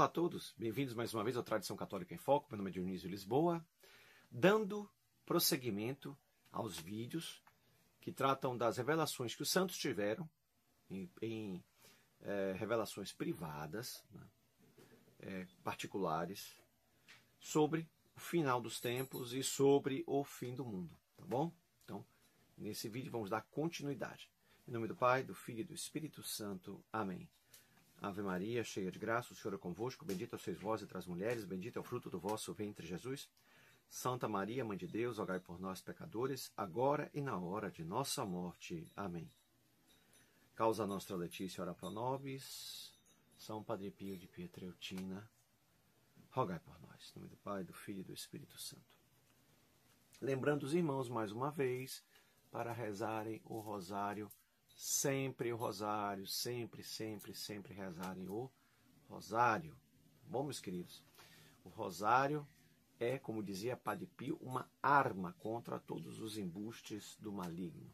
Olá a todos, bem-vindos mais uma vez ao Tradição Católica em Foco. Meu nome é Dionísio Lisboa, dando prosseguimento aos vídeos que tratam das revelações que os santos tiveram em revelações privadas, né, particulares, sobre o final dos tempos e sobre o fim do mundo, tá bom? Então, nesse vídeo vamos dar continuidade. Em nome do Pai, do Filho e do Espírito Santo. Amém. Ave Maria, cheia de graça, o Senhor é convosco, bendita sois vós entre as mulheres, bendito é o fruto do vosso ventre, Jesus. Santa Maria, Mãe de Deus, rogai por nós, pecadores, agora e na hora de nossa morte. Amém. Causa nostra Letícia, ora pro nobis. São Padre Pio de Pietreutina, rogai por nós. Em nome do Pai, do Filho e do Espírito Santo. Lembrando os irmãos, mais uma vez, para rezarem o rosário. Sempre o rosário, sempre rezarem o rosário. Bom, meus queridos, o rosário é, como dizia Padre Pio, uma arma contra todos os embustes do maligno.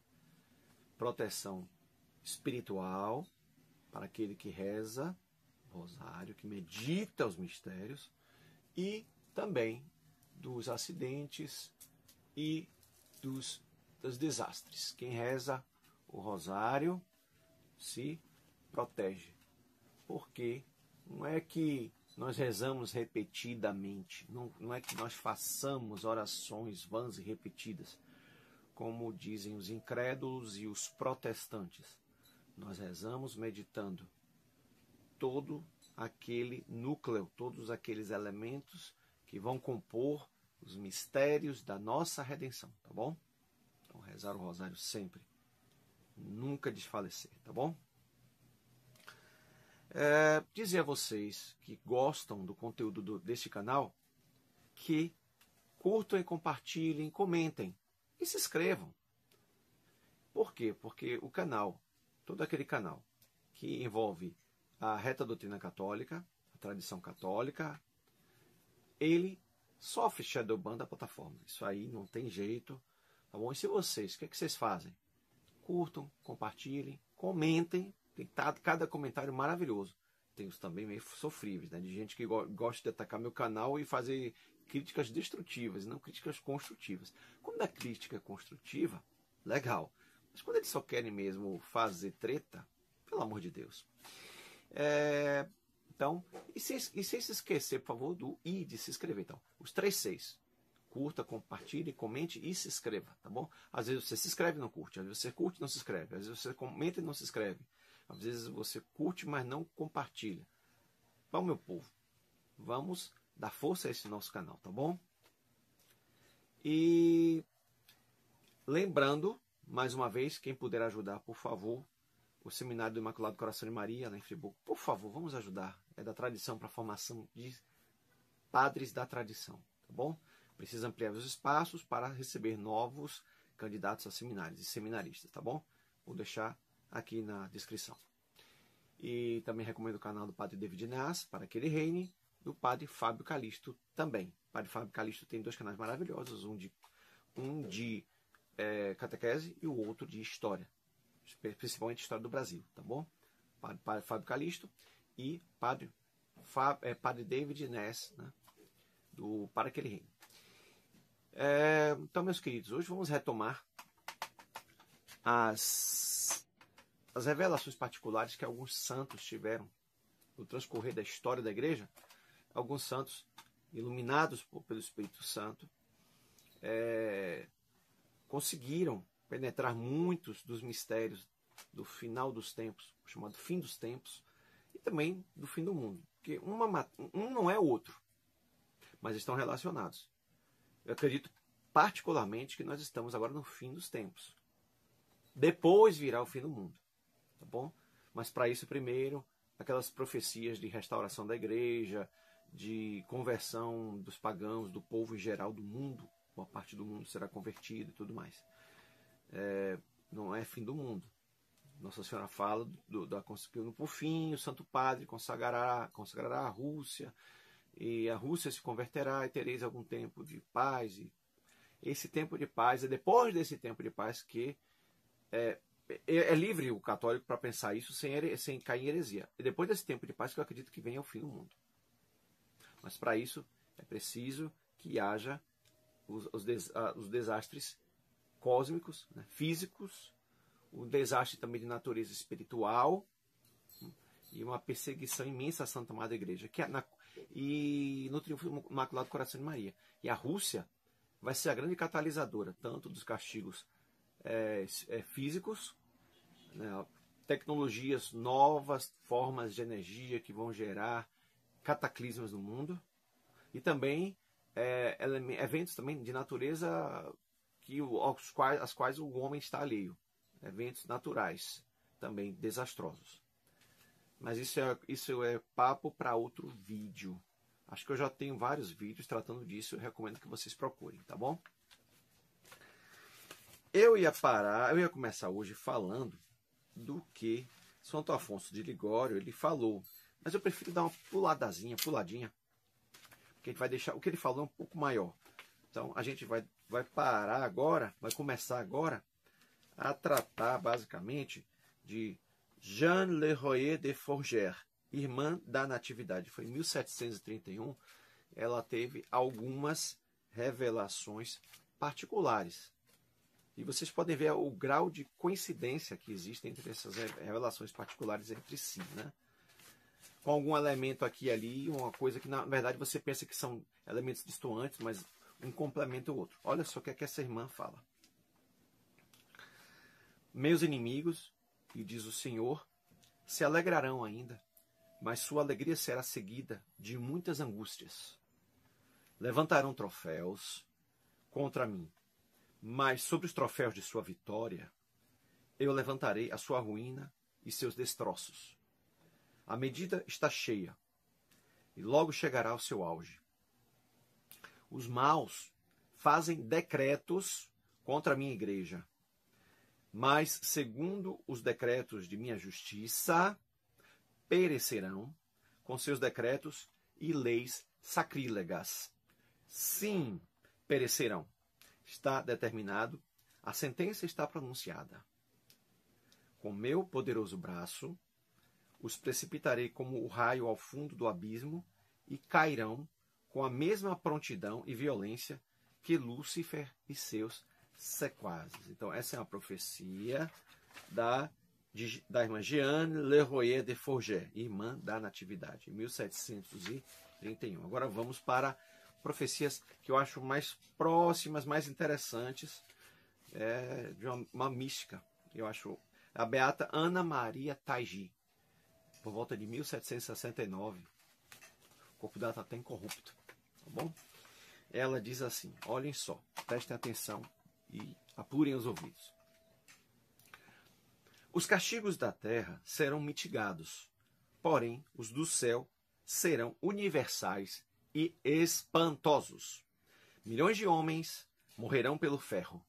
Proteção espiritual para aquele que reza o rosário, que medita os mistérios, e também dos acidentes e dos desastres. Quem reza o rosário se protege, porque não é que nós rezamos repetidamente, não é que nós façamos orações vãs e repetidas, como dizem os incrédulos e os protestantes. Nós rezamos meditando todo aquele núcleo, todos aqueles elementos que vão compor os mistérios da nossa redenção, tá bom? Então, rezar o rosário sempre. Nunca desfalecer, tá bom? Dizer a vocês que gostam do conteúdo deste canal, que curtam e compartilhem, comentem e se inscrevam. Por quê? Porque o canal, todo aquele canal que envolve a reta doutrina católica, a tradição católica, ele sofre shadowban da plataforma. Isso aí não tem jeito, tá bom? E se vocês, o que é que vocês fazem? Curtam, compartilhem, comentem. Tem cada comentário maravilhoso. Tem os também meio sofríveis, né? De gente que gosta de atacar meu canal e fazer críticas destrutivas, não críticas construtivas. Quando a crítica é construtiva, legal. Mas quando eles só querem mesmo fazer treta, pelo amor de Deus. Então, e sem se esquecer, por favor, do i de se inscrever. Então, os 3 Cs. Curta, compartilhe, comente e se inscreva, tá bom? Às vezes você se inscreve e não curte, às vezes você curte e não se inscreve, às vezes você comenta e não se inscreve, às vezes você curte, mas não compartilha. Então, meu povo, vamos dar força a esse nosso canal, tá bom? E lembrando, mais uma vez, quem puder ajudar, por favor, o Seminário do Imaculado Coração de Maria, lá em Friburgo, por favor, vamos ajudar. É da tradição para a formação de padres da tradição, tá bom? Precisa ampliar os espaços para receber novos candidatos a seminários e seminaristas, tá bom? Vou deixar aqui na descrição. E também recomendo o canal do Padre David Nas, para que ele reine, do Padre Fábio Calixto também. O Padre Fábio Calixto tem 2 canais maravilhosos, um de catequese e o outro de história, principalmente história do Brasil, tá bom? Padre Fábio Calixto e Padre David Ness, né? Do Para que ele reine. Então, meus queridos, hoje vamos retomar as revelações particulares que alguns santos tiveram no transcorrer da história da igreja. Alguns santos iluminados pelo Espírito Santo conseguiram penetrar muitos dos mistérios do final dos tempos, chamado fim dos tempos, e também do fim do mundo. Porque um não é o outro, mas estão relacionados. Eu acredito particularmente que nós estamos agora no fim dos tempos. Depois virá o fim do mundo, tá bom? Mas para isso primeiro, aquelas profecias de restauração da igreja, de conversão dos pagãos, do povo em geral, do mundo, uma parte do mundo será convertida e tudo mais. Não é fim do mundo. Nossa Senhora fala que por fim o Santo Padre consagrará a Rússia, e a Rússia se converterá e tereis algum tempo de paz. E esse tempo de paz, é depois desse tempo de paz que é livre o católico para pensar isso sem cair em heresia. E depois desse tempo de paz que eu acredito que venha o fim do mundo. Mas para isso é preciso que haja os desastres cósmicos, né, físicos, o desastre também de natureza espiritual e uma perseguição imensa à Santa Madre Igreja, e no Triunfo Imaculado Coração de Maria. E a Rússia vai ser a grande catalisadora, tanto dos castigos físicos, né, tecnologias novas, formas de energia que vão gerar cataclismas no mundo, e também eventos também de natureza às quais o homem está alheio. Eventos naturais, também desastrosos. Mas isso é papo para outro vídeo. Acho que eu já tenho vários vídeos tratando disso, eu recomendo que vocês procurem, tá bom? Eu ia começar hoje falando do que Santo Afonso de Ligório ele falou, mas eu prefiro dar uma puladinha, porque a gente vai deixar o que ele falou um pouco maior. Então a gente vai parar agora, vai começar agora a tratar basicamente de Jeanne Le Royer de Fourgère, irmã da Natividade. Foi em 1731, ela teve algumas revelações particulares. E vocês podem ver o grau de coincidência que existe entre essas revelações particulares entre si, né? Com algum elemento aqui e ali, uma coisa que na verdade você pensa que são elementos distantes, mas um complementa o outro. Olha só o que é que essa irmã fala. Meus inimigos, e diz o Senhor, se alegrarão ainda, mas sua alegria será seguida de muitas angústias. Levantarão troféus contra mim, mas sobre os troféus de sua vitória, eu levantarei a sua ruína e seus destroços. A medida está cheia, e logo chegará ao seu auge. Os maus fazem decretos contra a minha igreja, mas, segundo os decretos de minha justiça, perecerão com seus decretos e leis sacrílegas. Sim, perecerão. Está determinado, a sentença está pronunciada. Com meu poderoso braço, os precipitarei como o raio ao fundo do abismo e cairão com a mesma prontidão e violência que Lúcifer e seus sequazes. Então, essa é uma profecia da irmã Jeanne Le Royer de Fourgère, irmã da Natividade, em 1731. Agora vamos para profecias que eu acho mais próximas, mais interessantes, de uma mística. Eu acho a beata Ana Maria Taigi, por volta de 1769. O corpo dela está até incorrupto, tá bom? Ela diz assim, olhem só, prestem atenção e apurem os ouvidos. Os castigos da terra serão mitigados, porém os do céu serão universais e espantosos. Milhões de homens morrerão pelo ferro,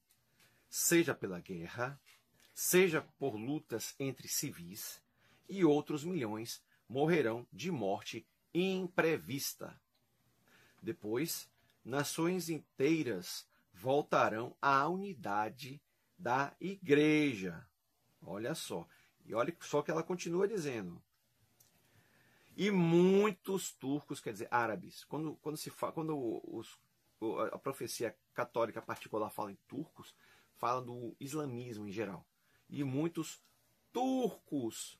seja pela guerra, seja por lutas entre civis, e outros milhões morrerão de morte imprevista. Depois, nações inteiras voltarão à unidade da igreja. Olha só. E olha só que ela continua dizendo. E muitos turcos, quer dizer, árabes. Quando a profecia católica particular fala em turcos, fala do islamismo em geral. E muitos turcos,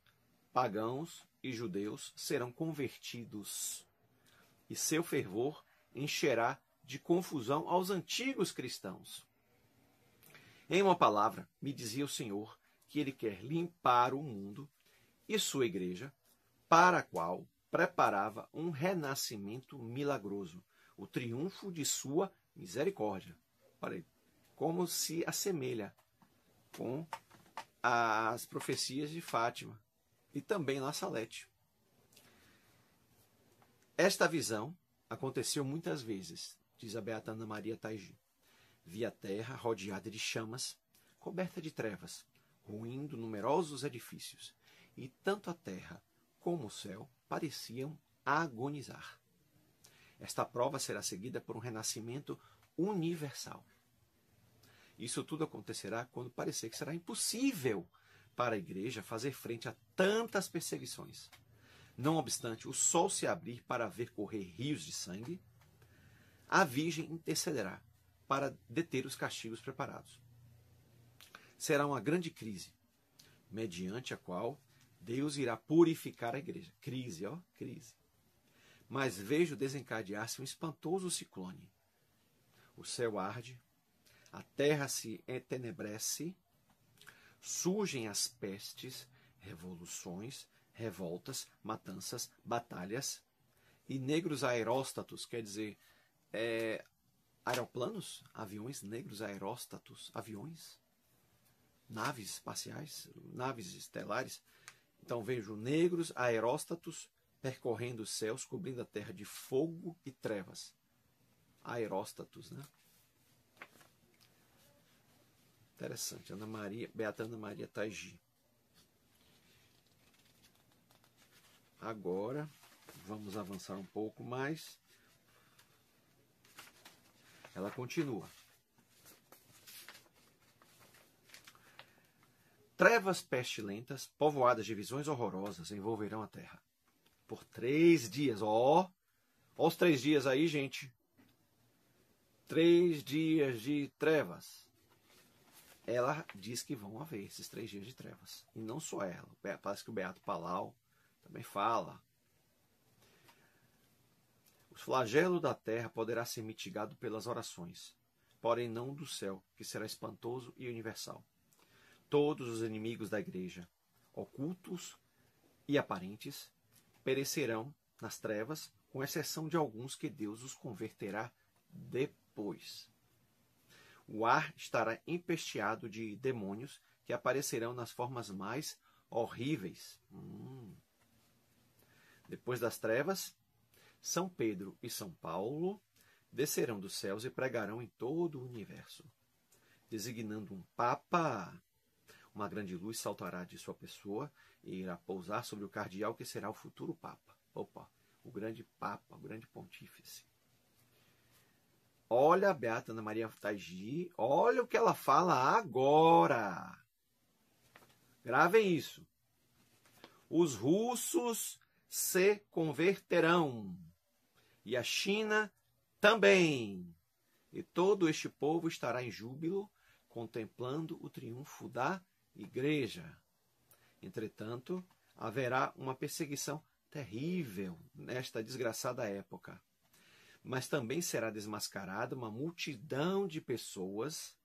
pagãos e judeus serão convertidos. E seu fervor encherá de confusão aos antigos cristãos. Em uma palavra, me dizia o Senhor que ele quer limpar o mundo e sua igreja, para a qual preparava um renascimento milagroso, o triunfo de sua misericórdia. Olha aí, como se assemelha com as profecias de Fátima e também La Salete. Esta visão aconteceu muitas vezes, diz a beata Ana Maria Taigi. Vi a terra rodeada de chamas, coberta de trevas, ruindo numerosos edifícios, e tanto a terra como o céu pareciam agonizar. Esta prova será seguida por um renascimento universal. Isso tudo acontecerá quando parecer que será impossível para a igreja fazer frente a tantas perseguições. Não obstante o sol se abrir para ver correr rios de sangue, a Virgem intercederá para deter os castigos preparados. Será uma grande crise, mediante a qual Deus irá purificar a igreja. Crise, ó, crise. Mas vejo desencadear-se um espantoso ciclone. O céu arde, a terra se entenebrece, surgem as pestes, revoluções, revoltas, matanças, batalhas, e negros aeróstatos, quer dizer, aeroplanos, aviões negros aeróstatos, aviões, naves espaciais, naves estelares. Então vejo negros aeróstatos percorrendo os céus, cobrindo a terra de fogo e trevas. Aeróstatos, né? Interessante. Beata Ana Maria Taigi. Agora, vamos avançar um pouco mais. Ela continua. Trevas pestilentas, povoadas de visões horrorosas, envolverão a terra. Por 3 dias. Ó os 3 dias aí, gente. 3 dias de trevas. Ela diz que vão haver esses 3 dias de trevas. E não só ela. Parece que o Beato Palau também fala. O flagelo da terra poderá ser mitigado pelas orações, porém não do céu, que será espantoso e universal. Todos os inimigos da igreja, ocultos e aparentes, perecerão nas trevas, com exceção de alguns que Deus os converterá depois. O ar estará empesteado de demônios que aparecerão nas formas mais horríveis. Depois das trevas, São Pedro e São Paulo descerão dos céus e pregarão em todo o universo. Designando um Papa, uma grande luz saltará de sua pessoa e irá pousar sobre o cardeal que será o futuro Papa. Opa, o grande Papa, o grande Pontífice. Olha a Beata Ana Maria Taigi, olha o que ela fala agora. Gravem isso. Os russos se converterão, e a China também. E todo este povo estará em júbilo, contemplando o triunfo da Igreja. Entretanto, haverá uma perseguição terrível nesta desgraçada época. Mas também será desmascarada uma multidão de pessoas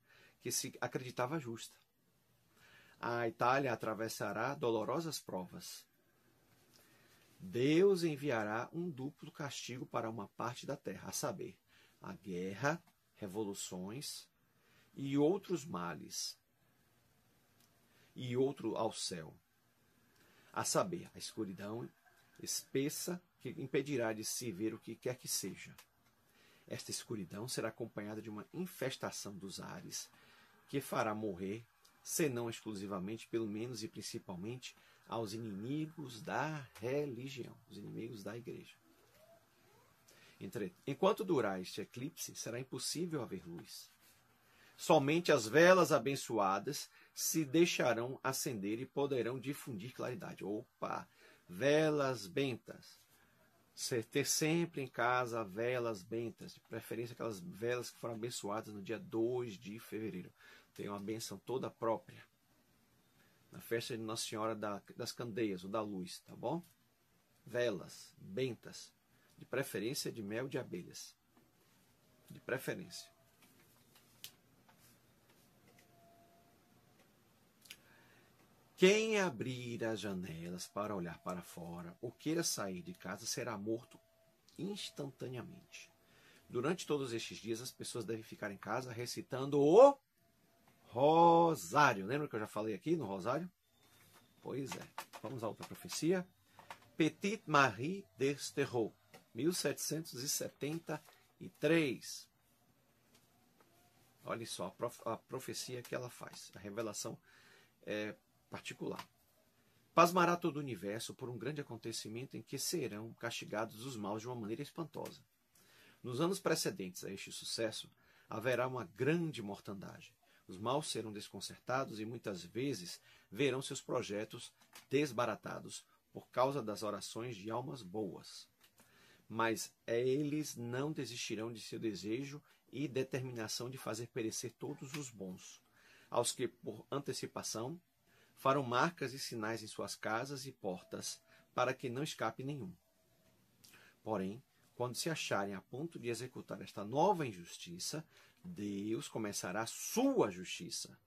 que se acreditava justa. A Itália atravessará dolorosas provas. Deus enviará um duplo castigo para uma parte da terra, a saber, a guerra, revoluções e outros males. E outro ao céu, a saber, a escuridão espessa que impedirá de se ver o que quer que seja. Esta escuridão será acompanhada de uma infestação dos ares, que fará morrer, se não exclusivamente, pelo menos e principalmente, aos inimigos da religião, os inimigos da igreja. Enquanto durar este eclipse, será impossível haver luz. Somente as velas abençoadas se deixarão acender e poderão difundir claridade. Opa! Velas bentas. Ter sempre em casa velas bentas, de preferência aquelas velas que foram abençoadas no dia 2 de fevereiro. Tem uma benção toda própria. Na festa de Nossa Senhora das Candeias, ou da Luz, tá bom? Velas bentas, de preferência de mel de abelhas. De preferência. Quem abrir as janelas para olhar para fora ou queira sair de casa será morto instantaneamente. Durante todos estes dias, as pessoas devem ficar em casa recitando o Rosário. Lembra que eu já falei aqui no Rosário? Pois é. Vamos à outra profecia. Petite Marie d'Esterreau, 1773. Olha só a profecia que ela faz. A revelação particular. Pasmará todo o universo por um grande acontecimento em que serão castigados os maus de uma maneira espantosa. Nos anos precedentes a este sucesso, haverá uma grande mortandade. Os maus serão desconcertados e muitas vezes verão seus projetos desbaratados por causa das orações de almas boas. Mas eles não desistirão de seu desejo e determinação de fazer perecer todos os bons, aos que, por antecipação, farão marcas e sinais em suas casas e portas, para que não escape nenhum. Porém, quando se acharem a ponto de executar esta nova injustiça, Deus começará a sua justiça,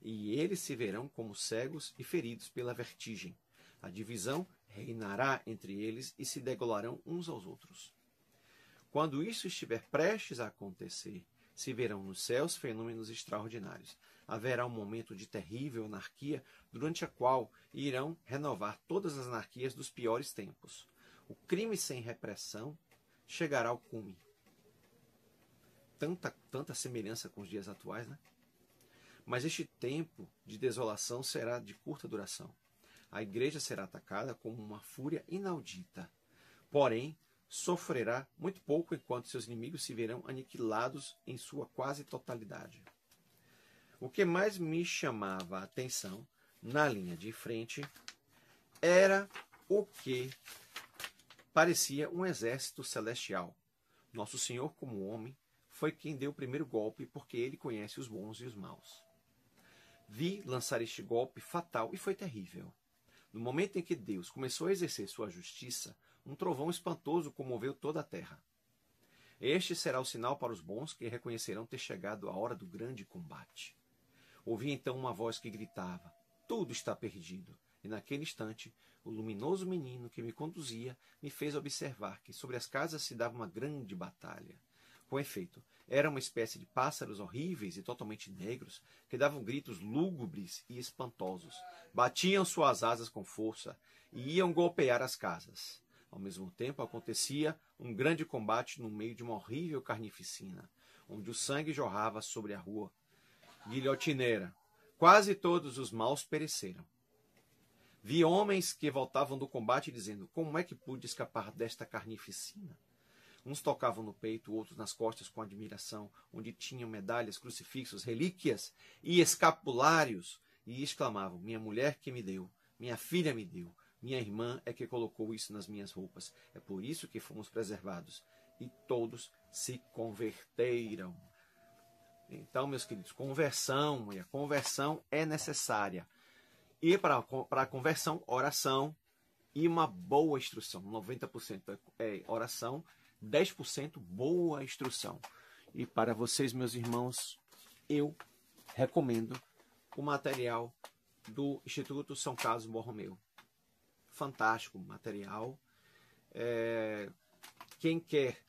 e eles se verão como cegos e feridos pela vertigem. A divisão reinará entre eles e se degolarão uns aos outros. Quando isso estiver prestes a acontecer, se verão nos céus fenômenos extraordinários. Haverá um momento de terrível anarquia, durante a qual irão renovar todas as anarquias dos piores tempos. O crime sem repressão chegará ao cume. Tanta semelhança com os dias atuais, né? Mas este tempo de desolação será de curta duração. A igreja será atacada como uma fúria inaudita. Porém, sofrerá muito pouco enquanto seus inimigos se verão aniquilados em sua quase totalidade. O que mais me chamava a atenção na linha de frente era o que parecia um exército celestial. Nosso Senhor, como homem, foi quem deu o primeiro golpe, porque ele conhece os bons e os maus. Vi lançar este golpe fatal e foi terrível. No momento em que Deus começou a exercer sua justiça, um trovão espantoso comoveu toda a terra. Este será o sinal para os bons que reconhecerão ter chegado a hora do grande combate. Ouvi então uma voz que gritava: tudo está perdido. E naquele instante, o luminoso menino que me conduzia me fez observar que sobre as casas se dava uma grande batalha. Com efeito, era uma espécie de pássaros horríveis e totalmente negros que davam gritos lúgubres e espantosos, batiam suas asas com força e iam golpear as casas. Ao mesmo tempo, acontecia um grande combate no meio de uma horrível carnificina, onde o sangue jorrava sobre a rua guilhotineira. Quase todos os maus pereceram. Vi homens que voltavam do combate dizendo: como é que pude escapar desta carnificina? Uns tocavam no peito, outros nas costas com admiração, onde tinham medalhas, crucifixos, relíquias e escapulários, e exclamavam: minha mulher que me deu, minha filha me deu, minha irmã é que colocou isso nas minhas roupas. É por isso que fomos preservados. E todos se converteram. Então, meus queridos, conversão, e a conversão é necessária. E para a conversão, oração e uma boa instrução. 90% é oração, 10% boa instrução. E para vocês, meus irmãos, eu recomendo o material do Instituto São Carlos Borromeu. Fantástico material. Quem quer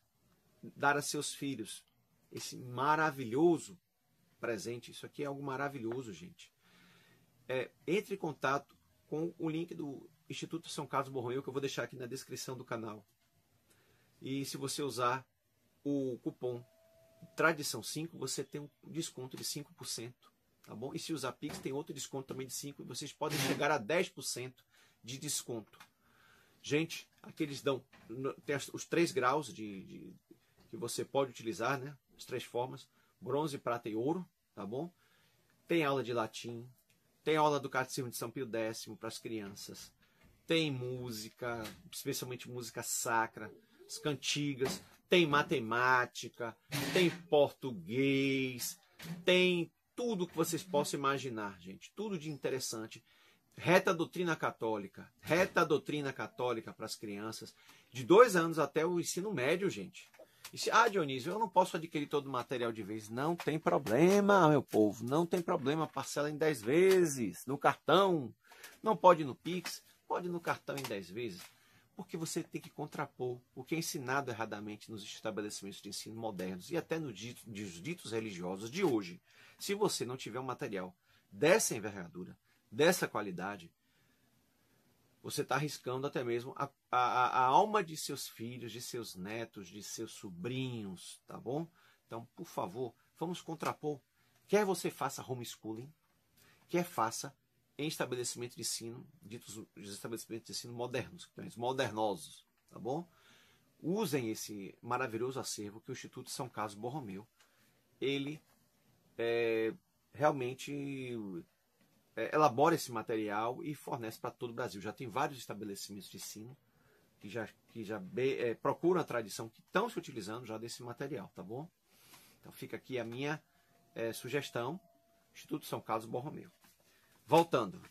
dar a seus filhos esse maravilhoso presente, isso aqui é algo maravilhoso, gente. Entre em contato com o link do Instituto São Carlos Borromeu, que eu vou deixar aqui na descrição do canal. E se você usar o cupom Tradição 5, você tem um desconto de 5%, tá bom? E se usar Pix, tem outro desconto também de 5%, e vocês podem chegar a 10% de desconto. Gente, aqui eles dão, tem os 3 graus que você pode utilizar, né? As 3 formas: bronze, prata e ouro, tá bom? Tem aula de latim, tem aula do Catecismo de São Pio X para as crianças, tem música, especialmente música sacra, as cantigas, tem matemática, tem português, tem tudo que vocês possam imaginar, gente, tudo de interessante. Reta doutrina católica para as crianças, de 2 anos até o ensino médio, gente. Dionísio, eu não posso adquirir todo o material de vez. Não tem problema, meu povo, não tem problema. Parcela em 10 vezes no cartão. Não pode no Pix, pode no cartão em 10 vezes. Porque você tem que contrapor o que é ensinado erradamente nos estabelecimentos de ensino modernos e até nos ditos religiosos de hoje. Se você não tiver um material dessa envergadura, dessa qualidade, você está arriscando até mesmo a alma de seus filhos, de seus netos, de seus sobrinhos, tá bom? Então, por favor, vamos contrapor. Quer você faça homeschooling, quer faça em estabelecimento de ensino, ditos os estabelecimentos de ensino modernos, modernosos, tá bom? Usem esse maravilhoso acervo que o Instituto São Carlos Borromeu, ele realmente elabora esse material e fornece para todo o Brasil. Já tem vários estabelecimentos de ensino que já procuram a tradição, que estão se utilizando já desse material, tá bom? Então fica aqui a minha sugestão, Instituto São Carlos Borromeu. Voltando.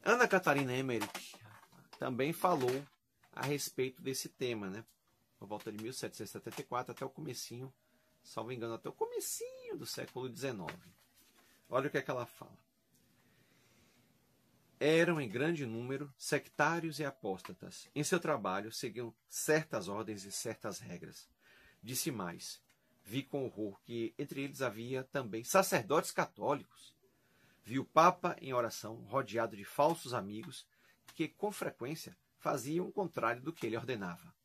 Ana Catarina Emmerich também falou a respeito desse tema, né? Por volta de 1774 até o comecinho, salvo engano, até o comecinho do século XIX. Olha o que é que ela fala. Eram em grande número sectários e apóstatas. Em seu trabalho seguiam certas ordens e certas regras. Disse mais, vi com horror que entre eles havia também sacerdotes católicos. Vi o Papa em oração, rodeado de falsos amigos, que com frequência faziam o contrário do que ele ordenava.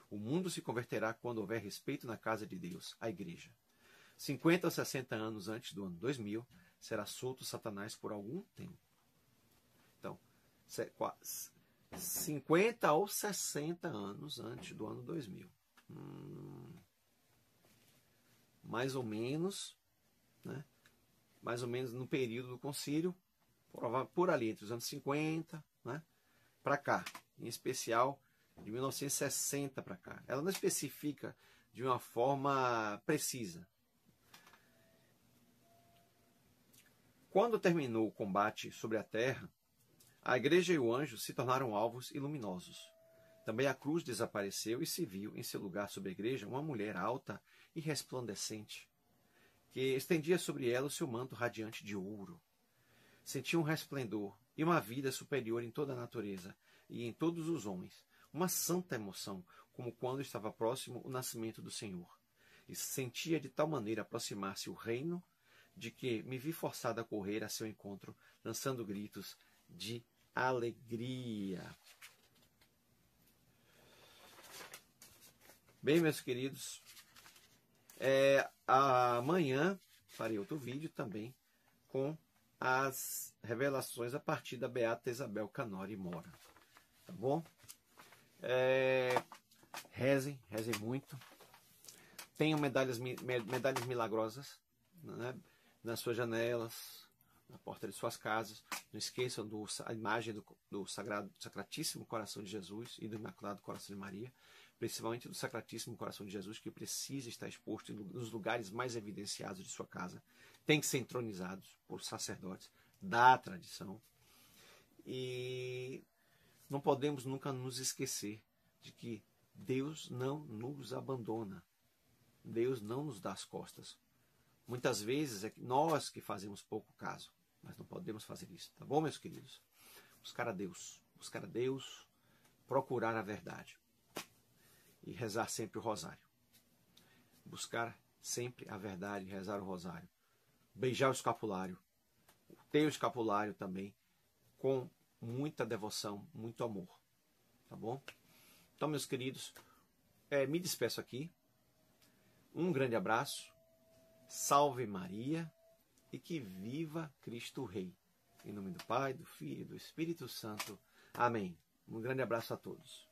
O mundo se converterá quando houver respeito na casa de Deus, a Igreja. 50 ou 60 anos antes do ano 2000, será solto Satanás por algum tempo. Então, 50 ou 60 anos antes do ano 2000. Mais ou menos, né? Mais ou menos no período do concílio, por ali, entre os anos 50, né? Para cá. Em especial, de 1960 para cá. Ela não especifica de uma forma precisa. Quando terminou o combate sobre a terra, a igreja e o anjo se tornaram alvos e luminosos. Também a cruz desapareceu e se viu em seu lugar sobre a igreja uma mulher alta e resplandecente, que estendia sobre ela o seu manto radiante de ouro. Sentia um resplendor e uma vida superior em toda a natureza e em todos os homens, uma santa emoção, como quando estava próximo o nascimento do Senhor. E sentia de tal maneira aproximar-se o reino, de que me vi forçado a correr a seu encontro, lançando gritos de alegria. Bem, meus queridos, amanhã farei outro vídeo também com as revelações a partir da Beata Isabel Canori Mora. Tá bom? Rezem muito. Tenham medalhas milagrosas, né, nas suas janelas, na porta de suas casas. Não esqueçam a imagem do Sacratíssimo Coração de Jesus e do Imaculado Coração de Maria, principalmente do Sacratíssimo Coração de Jesus, que precisa estar exposto nos lugares mais evidenciados de sua casa. Tem que ser entronizados por sacerdotes da tradição. E não podemos nunca nos esquecer de que Deus não nos abandona. Deus não nos dá as costas. Muitas vezes é nós que fazemos pouco caso, mas não podemos fazer isso. Tá bom, meus queridos? Buscar a Deus, procurar a verdade e rezar sempre o rosário. Buscar sempre a verdade e rezar o rosário. Beijar o escapulário. Ter o escapulário também com muita devoção, muito amor. Tá bom? Então, meus queridos, me despeço aqui. Um grande abraço. Salve Maria e que viva Cristo Rei. Em nome do Pai, do Filho e do Espírito Santo. Amém. Um grande abraço a todos.